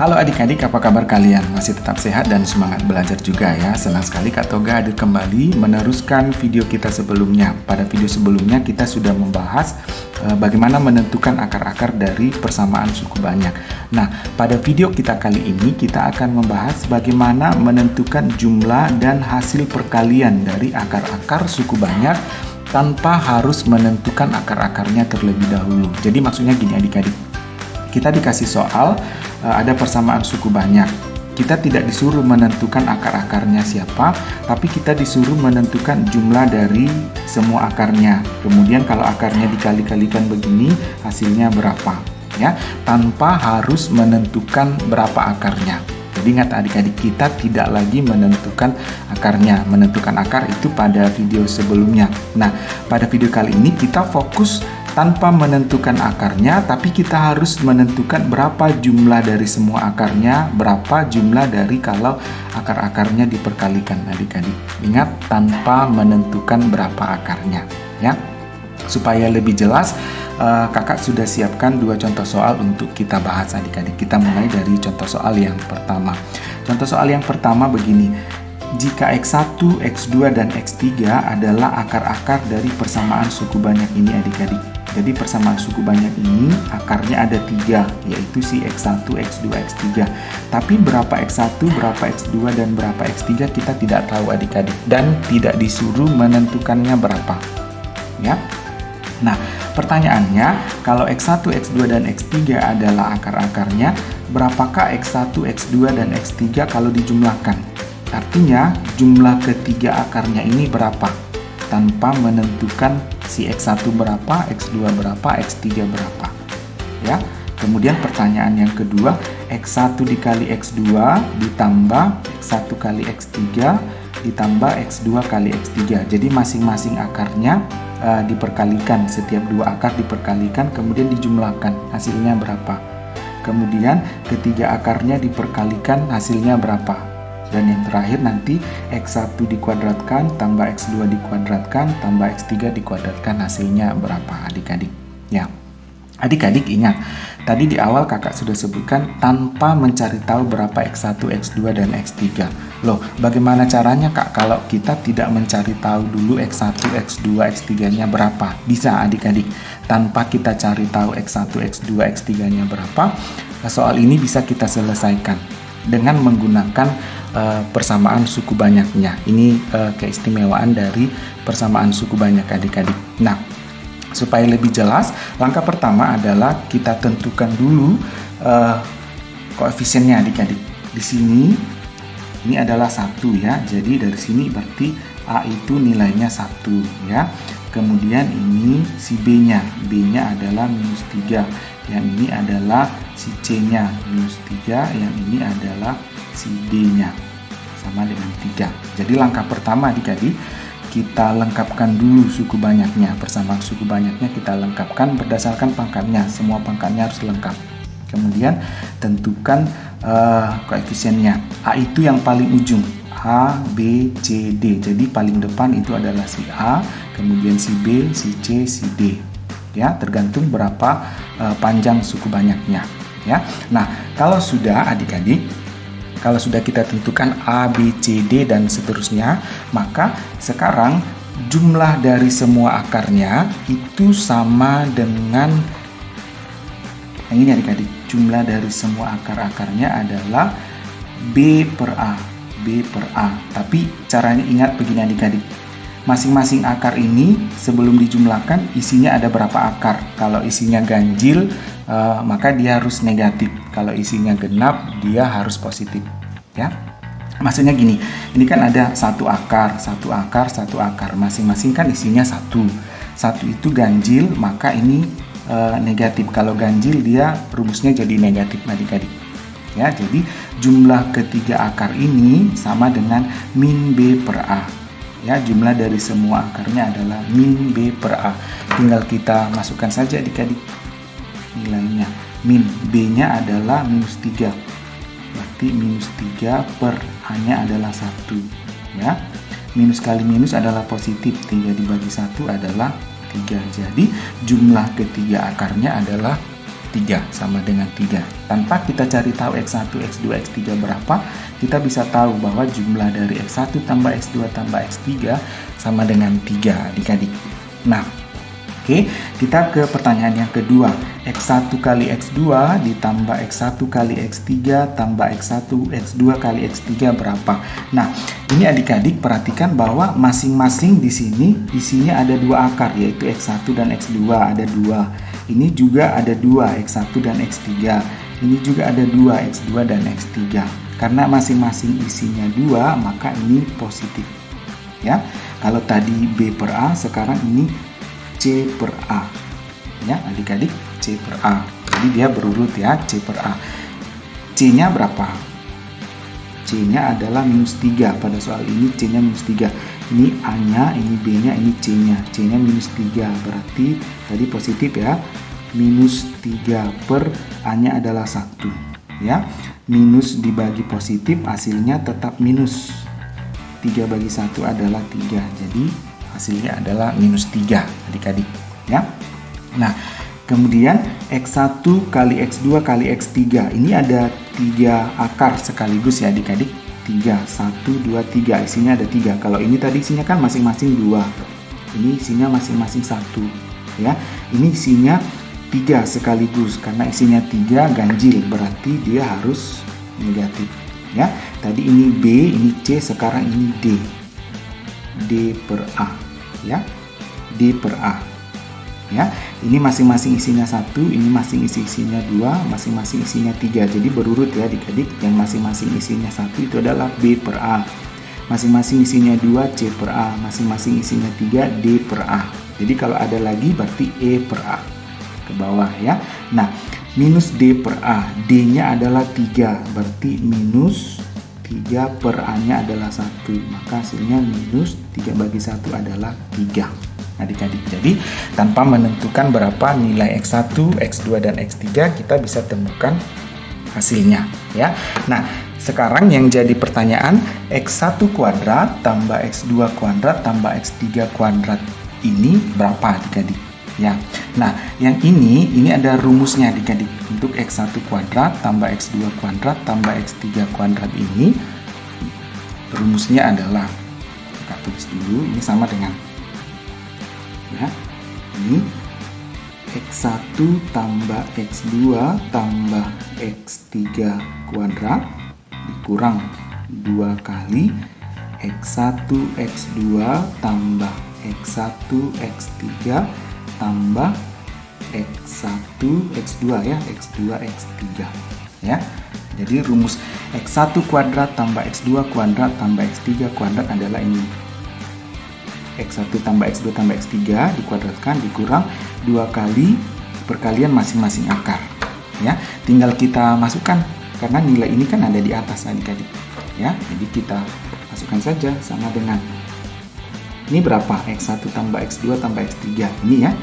Halo adik-adik, apa kabar kalian? Masih tetap sehat dan semangat belajar juga ya. Senang sekali Kak Toga hadir kembali meneruskan video kita sebelumnya. Pada video sebelumnya kita sudah membahas bagaimana menentukan akar-akar dari persamaan suku banyak. Nah, pada video kita kali ini kita akan membahas bagaimana menentukan jumlah dan hasil perkalian dari akar-akar suku banyak tanpa harus menentukan akar-akarnya terlebih dahulu. Jadi maksudnya gini adik-adik. Kita dikasih soal, ada persamaan suku banyak. Kita tidak disuruh menentukan akar-akarnya siapa, tapi kita disuruh menentukan jumlah dari semua akarnya. Kemudian kalau akarnya dikali-kalikan begini, hasilnya berapa? Ya, tanpa harus menentukan berapa akarnya. Jadi ingat adik-adik, kita tidak lagi menentukan akarnya. Menentukan akar itu pada video sebelumnya. Nah, pada video kali ini kita fokus tanpa menentukan akarnya, tapi kita harus menentukan berapa jumlah dari semua akarnya, berapa jumlah dari kalau akar-akarnya diperkalikan adik-adik. Ingat, tanpa menentukan berapa akarnya ya. Supaya lebih jelas, kakak sudah siapkan 2 contoh soal untuk kita bahas adik-adik. Kita mulai dari contoh soal yang pertama. Contoh soal yang pertama begini. Jika X1, X2, dan X3 adalah akar-akar dari persamaan suku banyak ini adik-adik. Jadi persamaan suku banyak ini akarnya ada 3, yaitu si X1, X2, X3. Tapi berapa X1, berapa X2, dan berapa X3 kita tidak tahu adik-adik. Dan tidak disuruh menentukannya berapa. Ya. Nah, pertanyaannya, kalau X1, X2, dan X3 adalah akar-akarnya, berapakah X1, X2, dan X3 kalau dijumlahkan? Artinya, jumlah ketiga akarnya ini berapa? Tanpa menentukan si X1 berapa, X2 berapa, X3 berapa. Ya. Kemudian pertanyaan yang kedua, X1 dikali X2 ditambah X1 kali X3 ditambah X2 kali X3. Jadi masing-masing akarnya diperkalikan, setiap dua akar diperkalikan kemudian dijumlahkan, hasilnya berapa. Kemudian ketiga akarnya diperkalikan, hasilnya berapa. Dan yang terakhir nanti X1 dikuadratkan tambah X2 dikuadratkan tambah X3 dikuadratkan, hasilnya berapa adik-adik ya. Adik-adik ingat, tadi di awal kakak sudah sebutkan tanpa mencari tahu berapa X1, X2, dan X3. Loh, bagaimana caranya kak kalau kita tidak mencari tahu dulu X1, X2, X3-nya berapa? Bisa adik-adik, tanpa kita cari tahu X1, X2, X3-nya berapa, soal ini bisa kita selesaikan dengan menggunakan persamaan suku banyaknya. Ini keistimewaan dari persamaan suku banyak adik-adik. Nah, supaya lebih jelas, langkah pertama adalah kita tentukan dulu koefisiennya adik-adik. Di sini ini adalah 1 ya. Jadi dari sini berarti A itu nilainya 1 ya. Kemudian ini si B-nya. B-nya adalah -3. Yang ini adalah si C-nya -3. Yang ini adalah si D-nya sama dengan 3. Jadi langkah pertama adik-adik, kita lengkapkan dulu suku banyaknya. Persamaan suku banyaknya kita lengkapkan berdasarkan pangkatnya. Semua pangkatnya harus lengkap. Kemudian tentukan koefisiennya. A itu yang paling ujung, A, B, C, D. Jadi paling depan itu adalah si A, kemudian si B, si C, si D. Ya, tergantung berapa panjang suku banyaknya. Ya. Nah, kalau sudah adik-adik, kalau sudah kita tentukan A, B, C, D, dan seterusnya, maka sekarang jumlah dari semua akarnya itu sama dengan yang ini adik-adik. Jumlah dari semua akar-akarnya adalah B per A. B per A. Tapi caranya ingat begini adik-adik. Masing-masing akar ini sebelum dijumlahkan isinya ada berapa akar. Kalau isinya ganjil, maka dia harus negatif. Kalau isinya genap, dia harus positif. Ya, maksudnya gini. Ini kan ada satu akar, satu akar, satu akar. Masing-masing kan isinya 1. 1 itu ganjil, maka ini negatif. Kalau ganjil dia rumusnya jadi negatif adik-adik. Ya, jadi jumlah ketiga akar ini sama dengan min B per A. Ya, jumlah dari semua akarnya adalah min B per A. Tinggal kita masukkan saja adik-adik nilainya. Min B-nya adalah -3. Berarti -3 per A-nya adalah 1. Ya. Minus kali minus adalah positif. 3 dibagi 1 adalah 3. Jadi jumlah ketiga akarnya adalah X3 sama dengan 3. Tanpa kita cari tahu X1, X2, X3 berapa, kita bisa tahu bahwa jumlah dari X1 tambah X2 tambah X3 sama dengan 3 adik-adik. Nah, oke, kita ke pertanyaan yang kedua. X1 kali X2 ditambah X1 kali X3 tambah X1, X2 kali X3 berapa? Nah, ini adik-adik perhatikan bahwa masing-masing di sini isinya ada dua akar, yaitu X1 dan X2 ada 2. Ini juga ada 2, X1 dan X3. Ini juga ada 2, X2 dan X3. Karena masing-masing isinya 2, maka ini positif. Ya, kalau tadi B per A, sekarang ini C per A. Ya, adik-adik, C per A. Jadi dia berurut ya, C per A. C-nya berapa? C-nya adalah -3. Pada soal ini C-nya -3. Ini A-nya, ini B-nya, ini C-nya. C-nya -3. Berarti tadi positif ya. -3 per A-nya adalah 1. Ya. Minus dibagi positif, hasilnya tetap minus. 3 bagi 1 adalah 3. Jadi hasilnya adalah -3 adik-adik ya. Nah, kemudian X1 kali X2 kali X3. Ini ada 3 akar sekaligus ya adik-adik. 3, 1, 2, 3. Isinya ada 3. Kalau ini tadi isinya kan masing-masing 2. Ini isinya masing-masing 1 ya. Ini isinya 3 sekaligus. Karena isinya 3 ganjil, berarti dia harus negatif ya. Tadi ini B, ini C, sekarang ini D. D per A ya. D per A ya. Ini masing-masing isinya 1, ini masing-masing isinya 2, masing-masing isinya 3. Jadi berurut ya adik-adik. Yang masing-masing isinya 1 itu adalah B per A. Masing-masing isinya 2, C per A. Masing-masing isinya 3, D per A. Jadi kalau ada lagi berarti E per A ke bawah ya. Nah, minus D per A, D-nya adalah 3, berarti minus 3 per A-nya adalah 1, maka hasilnya minus 3 bagi 1 adalah 3 adik-adik. Jadi tanpa menentukan berapa nilai X1, X2, dan X3, kita bisa temukan hasilnya ya. Nah, sekarang yang jadi pertanyaan, X1 kuadrat tambah X2 kuadrat tambah X3 kuadrat ini berapa adik-adik? Ya, nah yang ini ada rumusnya adik-adik. Untuk X1 kuadrat tambah X2 kuadrat tambah X3 kuadrat ini rumusnya adalah, kita tulis dulu, ini sama dengan ya, ini X1 tambah X2 tambah X3 kuadrat dikurang 2 kali X1 X2 tambah X1 X3 tambah X1 X2 ya, X2 X3 ya. Jadi rumus X1 kuadrat tambah X2 kuadrat tambah X3 kuadrat adalah ini. X1 tambah X2 tambah X3 dikuadratkan dikurang 2 kali perkalian masing-masing akar ya. Tinggal kita masukkan karena nilai ini kan ada di atas adik-adik ya. Jadi kita masukkan saja sama dengan ini berapa? X1 tambah X2 tambah X3. Ini ya.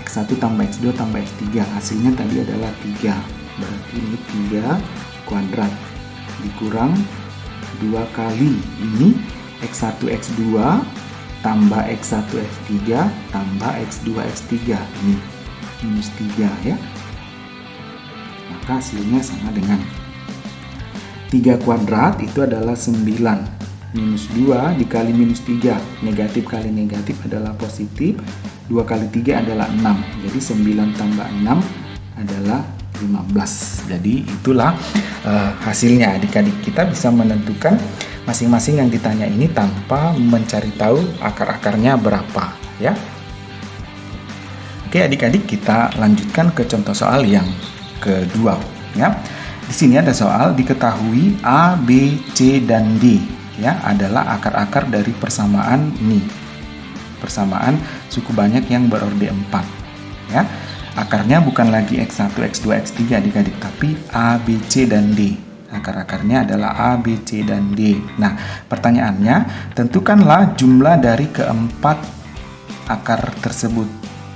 X1 tambah X2 tambah X3. Hasilnya tadi adalah 3. Berarti ini 3 kuadrat. Dikurang 2 kali. Ini X1 X2 tambah X1 X3 tambah X2 X3. Ini minus 3 ya. Maka hasilnya sama dengan 3 kuadrat itu adalah 9. Minus 2 dikali minus 3, negatif kali negatif adalah positif, 2 kali 3 adalah 6, jadi 9 tambah 6 adalah 15. Jadi itulah hasilnya adik-adik. Kita bisa menentukan masing-masing yang ditanya ini tanpa mencari tahu akar-akarnya berapa ya. Oke adik-adik, kita lanjutkan ke contoh soal yang kedua ya. Di sini ada soal, diketahui A, B, C, dan D ya adalah akar-akar dari persamaan ini. Persamaan suku banyak yang berorde 4 ya. Akarnya bukan lagi X1, X2, X3 adik-adik, tapi A, B, C, dan D. Akar-akarnya adalah A, B, C, dan D. Nah, pertanyaannya, tentukanlah jumlah dari keempat akar tersebut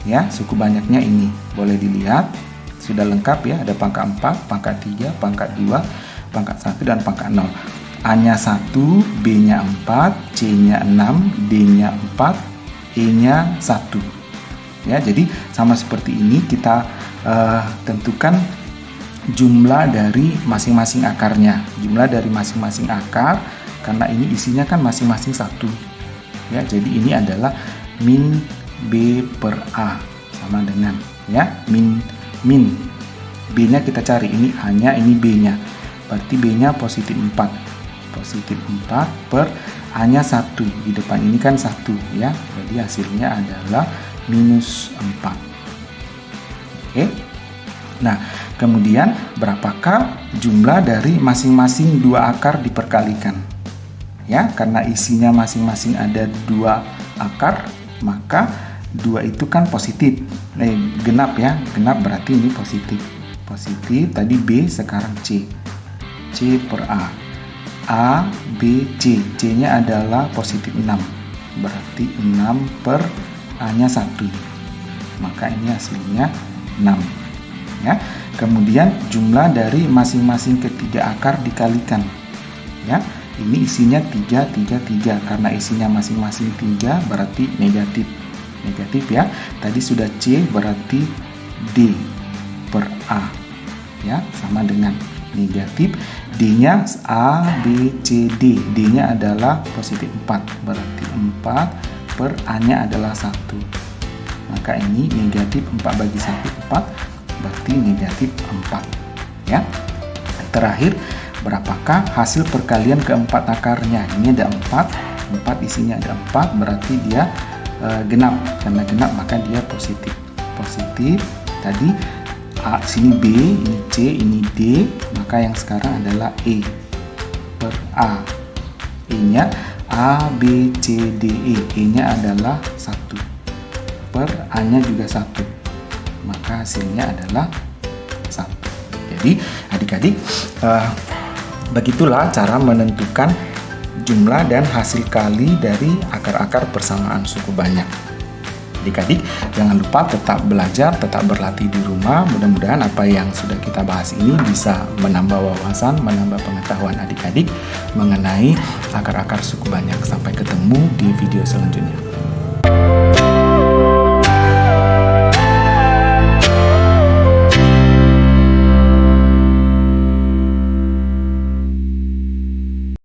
ya. Suku banyaknya ini boleh dilihat sudah lengkap ya, ada pangkat 4, pangkat 3, pangkat 2, pangkat 1, dan pangkat 0. A-nya 1, B-nya 4, C-nya 6, D-nya 4, E-nya 1. Ya, jadi sama seperti ini kita tentukan jumlah dari masing-masing akarnya. Jumlah dari masing-masing akar, karena ini isinya kan masing-masing 1. Ya, jadi ini adalah min B per A sama dengan ya min B-nya kita cari, ini A-nya, ini B-nya. Berarti B-nya positif 4. Positif 4 per A-nya 1. Di depan ini kan 1 ya. Jadi hasilnya adalah minus 4. Oke. Nah, kemudian berapakah jumlah dari masing-masing 2 akar diperkalikan? Ya, karena isinya masing-masing ada 2 akar, maka 2 itu kan positif. Genap ya. Genap berarti ini positif. Positif, tadi B, sekarang C. C per A. A, B, C. C-nya adalah positif 6. Berarti 6 per A-nya 1. Maka ini hasilnya 6. Ya. Kemudian jumlah dari masing-masing ketiga akar dikalikan. Ya. Ini isinya 3, 3, 3. Karena isinya masing-masing 3 berarti negatif. Negatif ya. Tadi sudah C berarti D per A. Ya, sama dengan negatif. D-nya A, B, C, D. D-nya adalah positif 4. Berarti 4 per A-nya adalah 1. Maka ini negatif 4 bagi 1, 4. Berarti negatif 4. Ya. Terakhir, berapakah hasil perkalian keempat akarnya? Ini ada 4. 4 isinya ada 4. Berarti dia genap. Karena genap maka dia positif. Positif. Tadi A, sini B, ini C, ini D, maka yang sekarang adalah E per A. E-nya A, B, C, D, E. E-nya adalah 1 per A-nya juga 1. Maka hasilnya adalah 1. Jadi adik-adik, begitulah cara menentukan jumlah dan hasil kali dari akar-akar persamaan suku banyak. Adik-adik, jangan lupa tetap belajar, tetap berlatih di rumah. Mudah-mudahan apa yang sudah kita bahas ini bisa menambah wawasan, menambah pengetahuan adik-adik mengenai akar-akar suku banyak. Sampai ketemu di video selanjutnya.